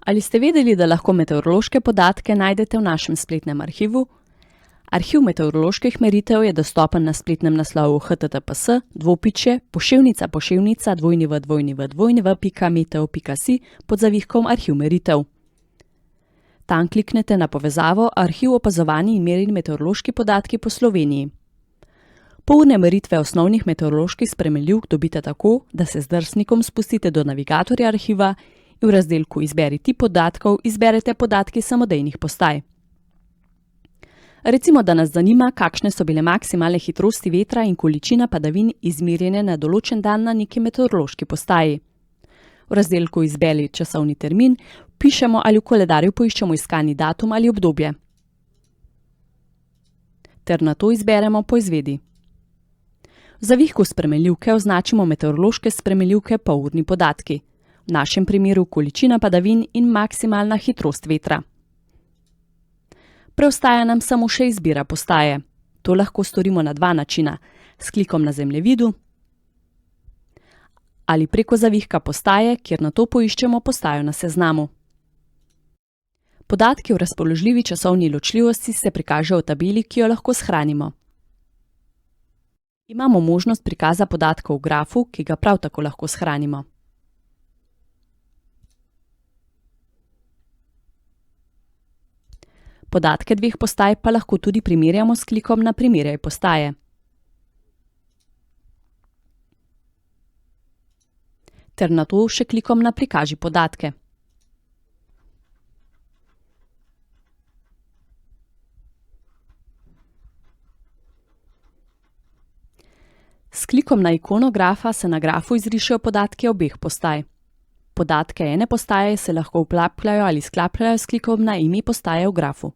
Ali ste vedeli, da lahko meteorološke podatke najdete v našem spletnem arhivu? Arhiv meteoroloških meritev je dostopen na spletnem naslovu https://www.meteo.si pod zavihkom Arhiv meritev. Tam kliknete na povezavo Arhiv opazovani in merjeni meteorološki podatki po Sloveniji. Polurne meritve osnovnih meteoroloških spremenljivk dobite tako, da se z drsnikom spustite do navigatorja arhiva in v razdelku Izberi tip podatkov izberete podatki samodejnih postaj. Recimo, da nas zanima, kakšne so bile maksimalne hitrosti vetra in količina padavin izmerjene na določen dan na neki meteorološki postaji. V razdelku Izberi časovni termin vpišemo ali v koledarju poiščemo iskani datum ali obdobje. Ter nato izberemo Poizvedi. V zavihku spremenljivke označimo meteorološke spremenljivke polurni podatki. V našem primeru količina padavin in maksimalna hitrost vetra. Preostaja nam samo še izbira postaje. To lahko storimo na dva načina, s klikom na zemljevidu ali preko zavihka postaje, kjer nato poiščemo postajo na seznamu. Podatki v razpoložljivi časovni ločljivosti se prikažejo v tabeli, ki jo lahko shranimo. Imamo možnost prikaza podatkov v grafu, ki ga prav tako lahko shranimo. Podatke dveh postaj pa lahko tudi primerjamo s klikom na Primerjaj postaje. Ter nato še klikom na Prikaži podatke. S klikom na ikono grafa se na grafu izrišejo podatki obeh postaj. Podatke ene postaje se lahko vklapljajo ali sklapljajo s klikom na ime postaje v grafu.